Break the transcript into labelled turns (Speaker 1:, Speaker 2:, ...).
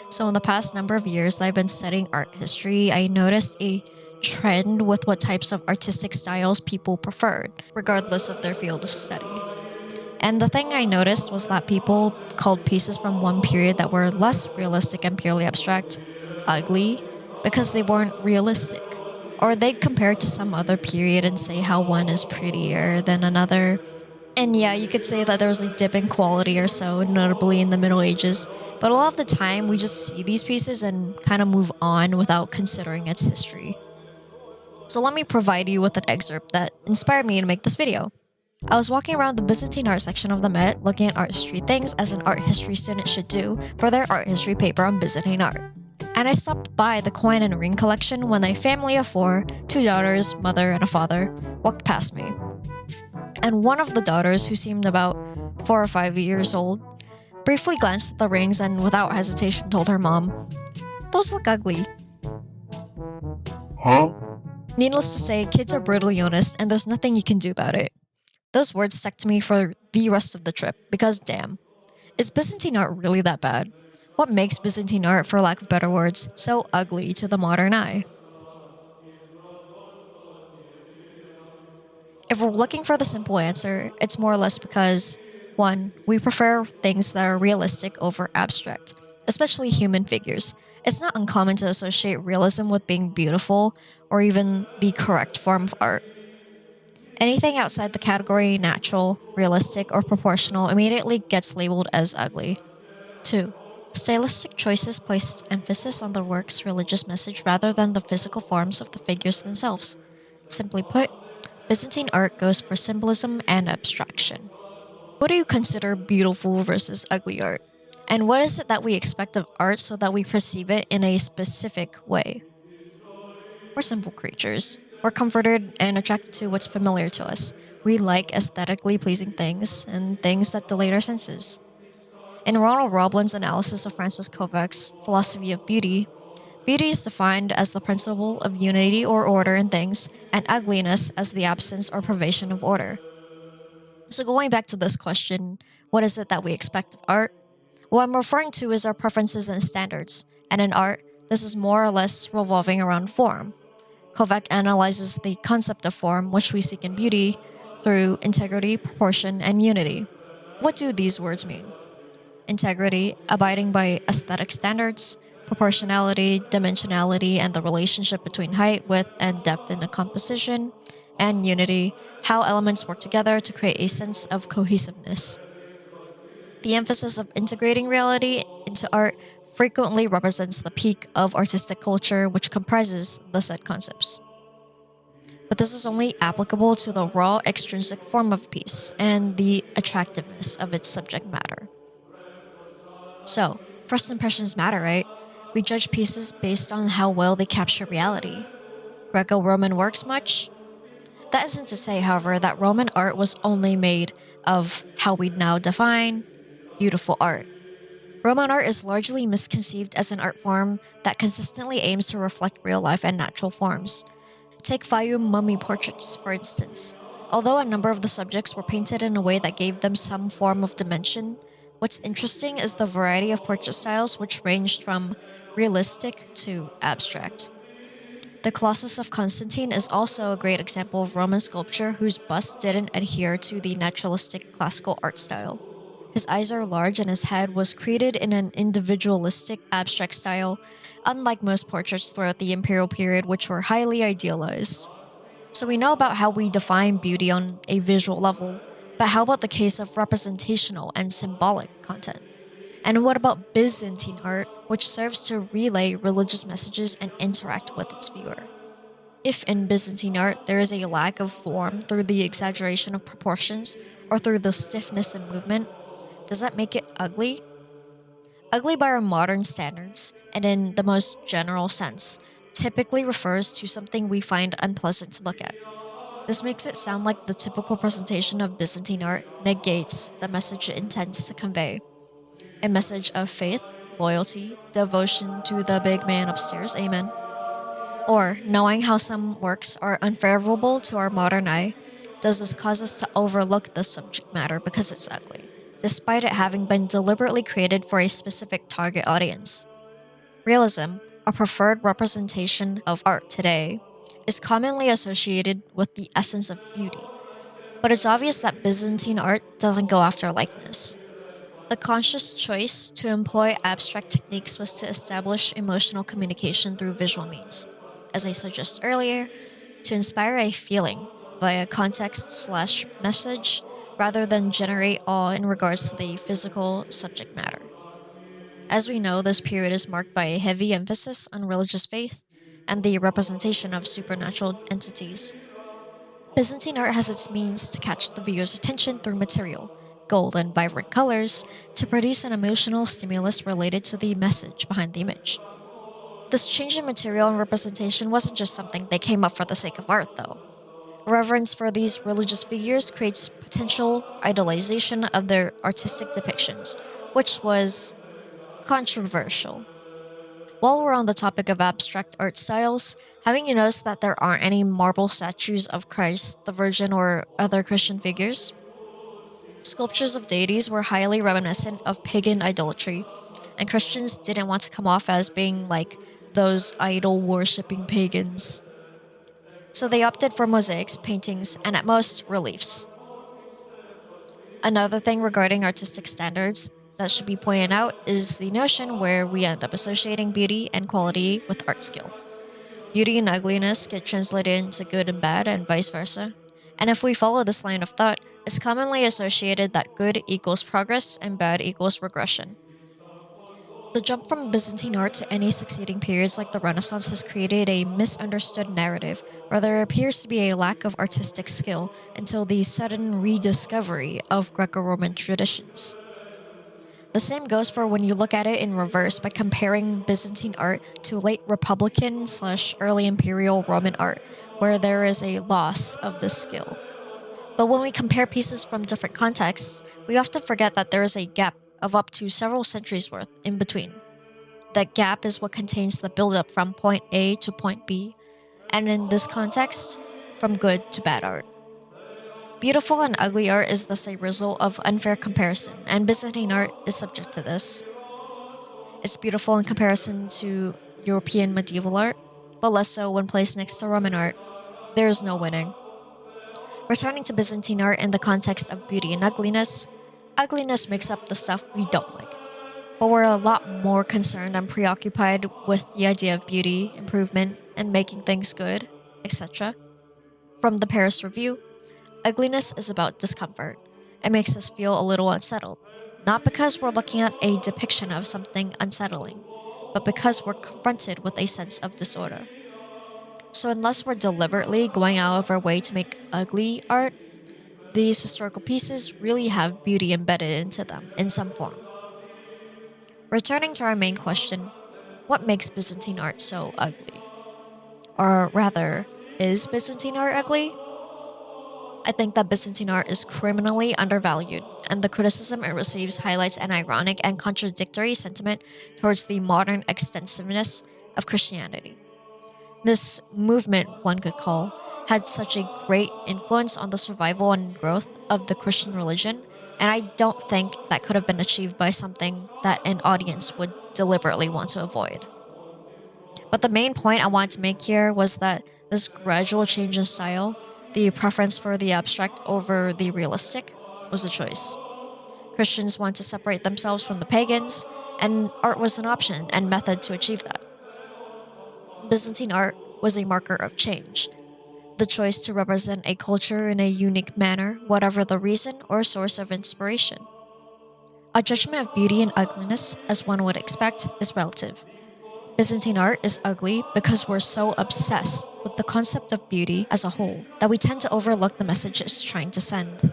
Speaker 1: So in the past number of years that I've been studying art history, I noticed a trend with what types of artistic styles people preferred, regardless of their field of study. And the thing I noticed was that people called pieces from one period that were less realistic and purely abstract ugly because they weren't realistic. Or they'd compare it to some other period and say how one is prettier than another. And yeah, you could say that there was a dip in quality or so, notably in the Middle Ages. But a lot of the time, we just see these pieces and kind of move on without considering its history. So let me provide you with an excerpt that inspired me to make this video. I was walking around the Byzantine art section of the Met looking at art history things as an art history student should do for their art history paper on Byzantine art. And I stopped by the coin and ring collection when a family of four, two daughters, mother, and a father, walked past me. And one of the daughters, who seemed about 4 or 5 years old, briefly glanced at the rings and without hesitation told her mom, "Those look ugly."
Speaker 2: Huh?
Speaker 1: Needless to say, kids are brutally honest and there's nothing you can do about it. Those words stuck to me for the rest of the trip because damn, is Byzantine art really that bad? What makes Byzantine art, for lack of better words, so ugly to the modern eye? If we're looking for the simple answer, it's more or less because 1. We prefer things that are realistic over abstract, especially human figures. It's not uncommon to associate realism with being beautiful or even the correct form of art. Anything outside the category natural, realistic, or proportional immediately gets labeled as ugly. 2. Stylistic choices place emphasis on the work's religious message rather than the physical forms of the figures themselves. Simply put, Byzantine art goes for symbolism and abstraction. What do you consider beautiful versus ugly art? And what is it that we expect of art so that we perceive it in a specific way? We're simple creatures. We're comforted and attracted to what's familiar to us. We like aesthetically pleasing things and things that delight our senses. In Ronald Roblin's analysis of Francis Kovac's philosophy of beauty, beauty is defined as the principle of unity or order in things, and ugliness as the absence or privation of order. So, going back to this question, what is it that we expect of art? What I'm referring to is our preferences and standards, and in art, this is more or less revolving around form. Kovac analyzes the concept of form, which we seek in beauty, through integrity, proportion, and unity. What do these words mean? Integrity, abiding by aesthetic standards; proportionality, dimensionality, and the relationship between height, width, and depth in a composition; and unity, how elements work together to create a sense of cohesiveness. The emphasis of integrating reality into art frequently represents the peak of artistic culture, which comprises the said concepts. But this is only applicable to the raw extrinsic form of a piece and the attractiveness of its subject matter. So, first impressions matter, right? We judge pieces based on how well they capture reality. Greco Roman works much? That isn't to say, however, that Roman art was only made of how we now define beautiful art. Roman art is largely misconceived as an art form that consistently aims to reflect real life and natural forms. Take Fayum mummy portraits, for instance. Although a number of the subjects were painted in a way that gave them some form of dimension, what's interesting is the variety of portrait styles which ranged from realistic to abstract. The Colossus of Constantine is also a great example of Roman sculpture whose bust didn't adhere to the naturalistic classical art style. His eyes are large and his head was created in an individualistic, abstract style, unlike most portraits throughout the imperial period, which were highly idealized. So we know about how we define beauty on a visual level, but how about the case of representational and symbolic content? And what about Byzantine art, which serves to relay religious messages and interact with its viewer? If in Byzantine art there is a lack of form through the exaggeration of proportions or through the stiffness in movement, does that make it ugly? Ugly by our modern standards, and in the most general sense, typically refers to something we find unpleasant to look at. This makes it sound like the typical presentation of Byzantine art negates the message it intends to convey: a message of faith, loyalty, devotion to the big man upstairs, amen. Or, knowing how some works are unfavorable to our modern eye, does this cause us to overlook the subject matter because it's ugly, despite it having been deliberately created for a specific target audience? Realism, a preferred representation of art today, is commonly associated with the essence of beauty, but it's obvious that Byzantine art doesn't go after likeness. The conscious choice to employ abstract techniques was to establish emotional communication through visual means, as I suggested earlier, to inspire a feeling via context/slash message rather than generate awe in regards to the physical subject matter. As we know, this period is marked by a heavy emphasis on religious faith and the representation of supernatural entities. Byzantine art has its means to catch the viewer's attention through material, gold and vibrant colors, to produce an emotional stimulus related to the message behind the image. This change in material and representation wasn't just something they came up for the sake of art, though. Reverence for these religious figures creates potential idolization of their artistic depictions, which was controversial. While we're on the topic of abstract art styles, haven't you noticed that there aren't any marble statues of Christ, the Virgin, or other Christian figures? Sculptures of deities were highly reminiscent of pagan idolatry, and Christians didn't want to come off as being like those idol worshipping pagans. So they opted for mosaics, paintings, and at most, reliefs. Another thing regarding artistic standards that should be pointed out is the notion where we end up associating beauty and quality with art skill. Beauty and ugliness get translated into good and bad, and vice versa. And if we follow this line of thought, it's commonly associated that good equals progress and bad equals regression. The jump from Byzantine art to any succeeding periods like the Renaissance has created a misunderstood narrative where there appears to be a lack of artistic skill until the sudden rediscovery of Greco Roman traditions. The same goes for when you look at it in reverse by comparing Byzantine art to late Republican/slash early Imperial Roman art, where there is a loss of this skill. But when we compare pieces from different contexts, we often forget that there is a gap of up to several centuries worth in between. That gap is what contains the buildup from point A to point B, and in this context, from good to bad art. Beautiful and ugly art is thus a result of unfair comparison, and Byzantine art is subject to this. It's beautiful in comparison to European medieval art, but less so when placed next to Roman art. There is no winning. Returning to Byzantine art in the context of beauty and ugliness, ugliness makes up the stuff we don't like. But we're a lot more concerned and preoccupied with the idea of beauty, improvement, and making things good, etc. From the Paris Review, ugliness is about discomfort. It makes us feel a little unsettled, not because we're looking at a depiction of something unsettling, but because we're confronted with a sense of disorder. So, unless we're deliberately going out of our way to make ugly art, these historical pieces really have beauty embedded into them in some form. Returning to our main question, what makes Byzantine art so ugly? Or rather, is Byzantine art ugly? I think that Byzantine art is criminally undervalued, and the criticism it receives highlights an ironic and contradictory sentiment towards the modern extensiveness of Christianity. This movement, one could call, had such a great influence on the survival and growth of the Christian religion, and I don't think that could have been achieved by something that an audience would deliberately want to avoid. But the main point I wanted to make here was that this gradual change in style, the preference for the abstract over the realistic, was a choice. Christians want to separate themselves from the pagans, and art was an option and method to achieve that. Byzantine art was a marker of change, the choice to represent a culture in a unique manner, whatever the reason or source of inspiration. A judgment of beauty and ugliness, as one would expect, is relative. Byzantine art is ugly because we're so obsessed with the concept of beauty as a whole that we tend to overlook the message it's trying to send.